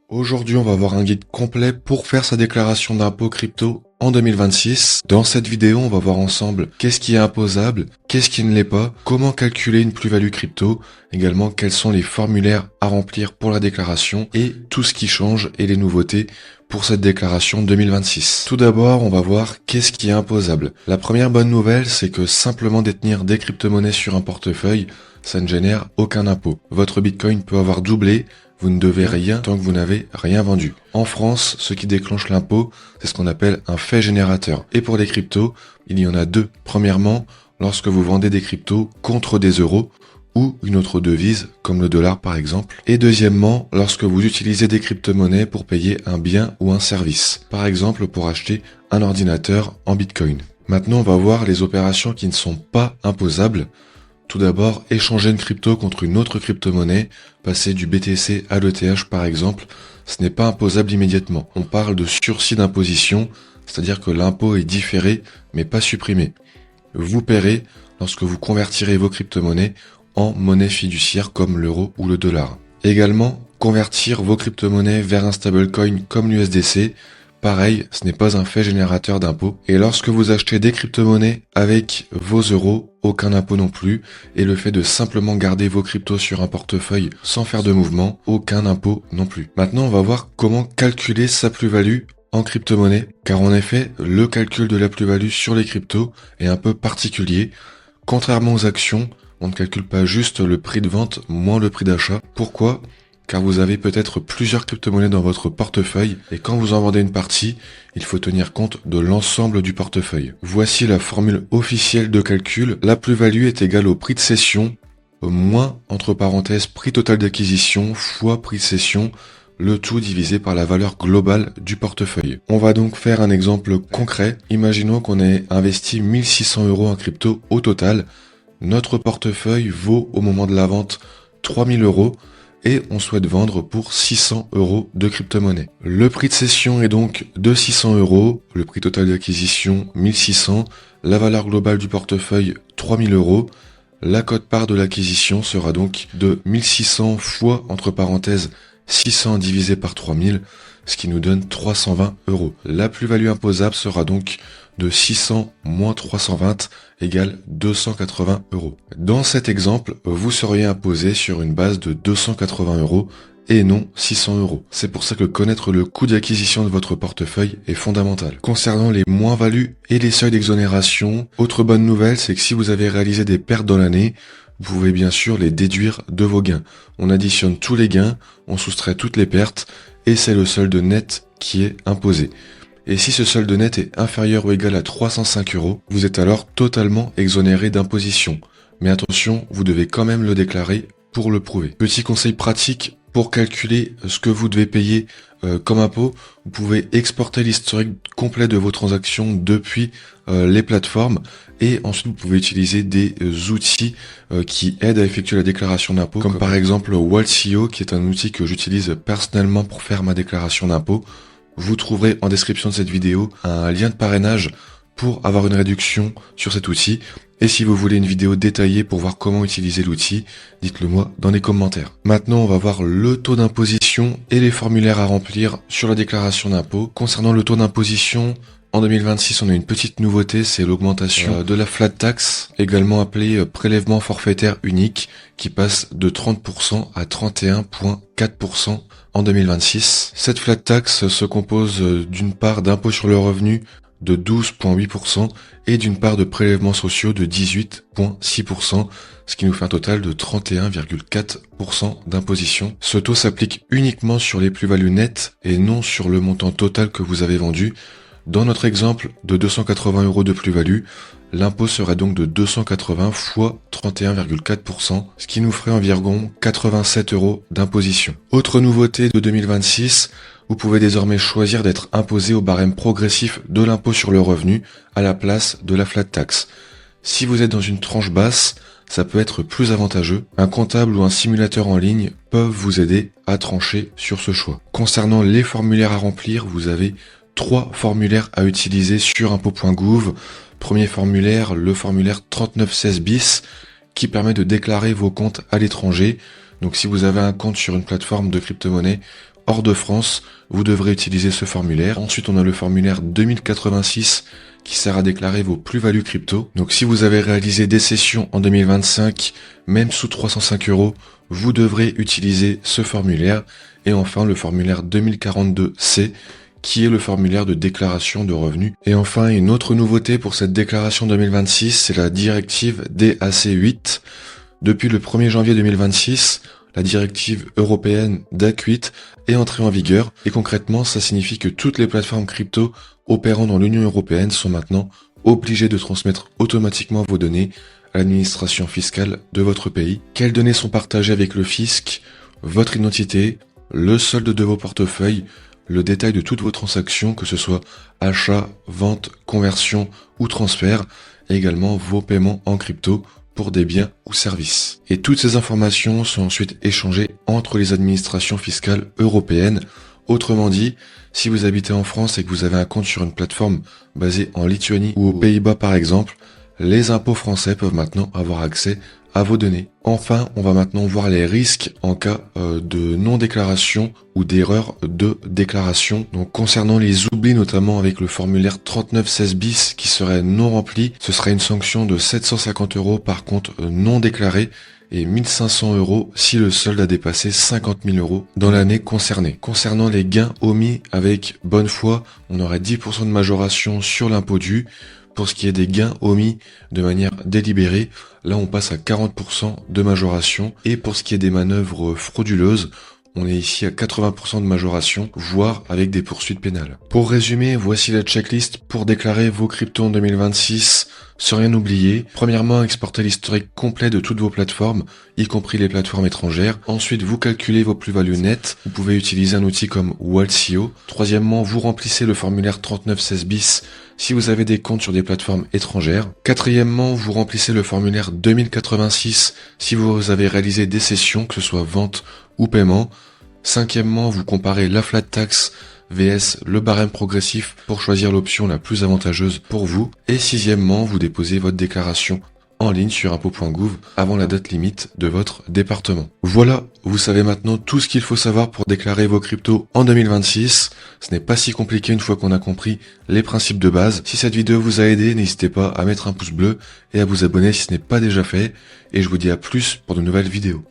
Aujourd'hui, on va voir un guide complet pour faire sa déclaration d'impôt crypto en 2026. Dans cette vidéo, on va voir ensemble qu'est-ce qui est imposable, qu'est-ce qui ne l'est pas, comment calculer une plus-value crypto, également quels sont les formulaires à remplir pour la déclaration et tout ce qui change et les nouveautés pour cette déclaration 2026. Tout d'abord, on va voir qu'est-ce qui est imposable. La première bonne nouvelle, c'est que simplement détenir des crypto-monnaies sur un portefeuille, ça ne génère aucun impôt. Votre Bitcoin peut avoir doublé, vous ne devez rien tant que vous n'avez rien vendu. En France, ce qui déclenche l'impôt, c'est ce qu'on appelle un fait générateur. Et pour les cryptos, il y en a deux. Premièrement, lorsque vous vendez des cryptos contre des euros ou une autre devise, comme le dollar par exemple. Et deuxièmement, lorsque vous utilisez des crypto-monnaies pour payer un bien ou un service. Par exemple, pour acheter un ordinateur en Bitcoin. Maintenant, on va voir les opérations qui ne sont pas imposables. Tout d'abord, échanger une crypto contre une autre crypto-monnaie, passer du BTC à l'ETH par exemple, ce n'est pas imposable immédiatement. On parle de sursis d'imposition, c'est-à-dire que l'impôt est différé mais pas supprimé. Vous paierez lorsque vous convertirez vos crypto-monnaies en monnaie fiduciaire comme l'euro ou le dollar. Également, convertir vos crypto-monnaies vers un stablecoin comme l'USDC, pareil, ce n'est pas un fait générateur d'impôt. Et lorsque vous achetez des crypto-monnaies avec vos euros, aucun impôt non plus. Et le fait de simplement garder vos cryptos sur un portefeuille sans faire de mouvement, aucun impôt non plus. Maintenant, on va voir comment calculer sa plus-value en crypto-monnaie. Car en effet, le calcul de la plus-value sur les cryptos est un peu particulier. Contrairement aux actions, on ne calcule pas juste le prix de vente moins le prix d'achat. Pourquoi ? Car vous avez peut-être plusieurs crypto-monnaies dans votre portefeuille et quand vous en vendez une partie, il faut tenir compte de l'ensemble du portefeuille. Voici la formule officielle de calcul. La plus-value est égale au prix de cession moins, entre parenthèses, prix total d'acquisition fois prix de cession, le tout divisé par la valeur globale du portefeuille. On va donc faire un exemple concret. Imaginons qu'on ait investi 1600 € en crypto au total. Notre portefeuille vaut au moment de la vente 3000 € et on souhaite vendre pour 600 € de crypto-monnaie. Le prix de cession est donc de 600 €, le prix total d'acquisition 1600, la valeur globale du portefeuille 3000 €. La quote-part de l'acquisition sera donc de 1600 fois, entre parenthèses, 600 divisé par 3000, ce qui nous donne 320 €. La plus-value imposable sera donc de 600 moins 320 égale 280 €. Dans cet exemple, vous seriez imposé sur une base de 280 € et non 600 €. C'est pour ça que connaître le coût d'acquisition de votre portefeuille est fondamental. Concernant les moins-values et les seuils d'exonération, autre bonne nouvelle, c'est que si vous avez réalisé des pertes dans l'année, vous pouvez bien sûr les déduire de vos gains. On additionne tous les gains, on soustrait toutes les pertes et c'est le solde net qui est imposé. Et si ce solde net est inférieur ou égal à 305 €, vous êtes alors totalement exonéré d'imposition. Mais attention, vous devez quand même le déclarer pour le prouver. Petit conseil pratique, pour calculer ce que vous devez payer comme impôt, vous pouvez exporter l'historique complet de vos transactions depuis les plateformes et ensuite vous pouvez utiliser des outils qui aident à effectuer la déclaration d'impôt, comme par exemple Waltio, qui est un outil que j'utilise personnellement pour faire ma déclaration d'impôt. Vous trouverez en description de cette vidéo un lien de parrainage pour avoir une réduction sur cet outil. Et si vous voulez une vidéo détaillée pour voir comment utiliser l'outil, dites-le moi dans les commentaires. Maintenant, on va voir le taux d'imposition et les formulaires à remplir sur la déclaration d'impôt. Concernant le taux d'imposition, en 2026, on a une petite nouveauté, c'est l'augmentation de la flat tax, également appelée prélèvement forfaitaire unique, qui passe de 30% à 31,4% en 2026. Cette flat tax se compose d'une part d'impôt sur le revenu de 12,8% et d'une part de prélèvements sociaux de 18,6%, ce qui nous fait un total de 31,4% d'imposition. Ce taux s'applique uniquement sur les plus-values nettes et non sur le montant total que vous avez vendu. Dans notre exemple de 280 € de plus-value, l'impôt serait donc de 280 fois 31,4%, ce qui nous ferait environ 87 € d'imposition. Autre nouveauté de 2026, vous pouvez désormais choisir d'être imposé au barème progressif de l'impôt sur le revenu à la place de la flat tax. Si vous êtes dans une tranche basse, ça peut être plus avantageux. Un comptable ou un simulateur en ligne peuvent vous aider à trancher sur ce choix. Concernant les formulaires à remplir, vous avez 3 formulaires à utiliser sur impôt.gouv. Premier formulaire, le formulaire 3916 bis, qui permet de déclarer vos comptes à l'étranger. Donc si vous avez un compte sur une plateforme de crypto-monnaie hors de France, vous devrez utiliser ce formulaire. Ensuite, on a le formulaire 2086 qui sert à déclarer vos plus-values crypto. Donc si vous avez réalisé des sessions en 2025, même sous 305 €, vous devrez utiliser ce formulaire. Et enfin, le formulaire 2042C, qui est le formulaire de déclaration de revenus. Et enfin, une autre nouveauté pour cette déclaration 2026, c'est la directive DAC8. Depuis le 1er janvier 2026, la directive européenne DAC8 est entrée en vigueur. Et concrètement, ça signifie que toutes les plateformes crypto opérant dans l'Union européenne sont maintenant obligées de transmettre automatiquement vos données à l'administration fiscale de votre pays. Quelles données sont partagées avec le fisc? Votre identité, le solde de vos portefeuilles, le détail de toutes vos transactions, que ce soit achat, vente, conversion ou transfert, et également vos paiements en crypto pour des biens ou services. Et toutes ces informations sont ensuite échangées entre les administrations fiscales européennes. Autrement dit, si vous habitez en France et que vous avez un compte sur une plateforme basée en Lituanie ou aux Pays-Bas par exemple, les impôts français peuvent maintenant avoir accès à vos données. Enfin, on va maintenant voir les risques en cas de non-déclaration ou d'erreur de déclaration. Donc concernant les oublis, notamment avec le formulaire 3916 bis qui serait non rempli, ce serait une sanction de 750 € par compte non déclaré et 1500 € si le solde a dépassé 50 000 € dans l'année concernée. Concernant les gains omis avec bonne foi, on aurait 10% de majoration sur l'impôt dû. Pour ce qui est des gains omis de manière délibérée, là on passe à 40% de majoration. Et pour ce qui est des manœuvres frauduleuses, on est ici à 80% de majoration, voire avec des poursuites pénales. Pour résumer, voici la checklist pour déclarer vos cryptos en 2026 sans rien oublier. Premièrement, exportez l'historique complet de toutes vos plateformes, y compris les plateformes étrangères. Ensuite, vous calculez vos plus-values nettes. Vous pouvez utiliser un outil comme Waltio. Troisièmement, vous remplissez le formulaire 3916 bis si vous avez des comptes sur des plateformes étrangères. Quatrièmement, vous remplissez le formulaire 2086 si vous avez réalisé des sessions, que ce soit vente ou paiement. Cinquièmement, vous comparez la flat tax vs le barème progressif pour choisir l'option la plus avantageuse pour vous. Et sixièmement, vous déposez votre déclaration en ligne sur impôts.gouv avant la date limite de votre département. Voilà, vous savez maintenant tout ce qu'il faut savoir pour déclarer vos cryptos en 2026. Ce n'est pas si compliqué une fois qu'on a compris les principes de base. Si cette vidéo vous a aidé, n'hésitez pas à mettre un pouce bleu et à vous abonner si ce n'est pas déjà fait. Et je vous dis à plus pour de nouvelles vidéos.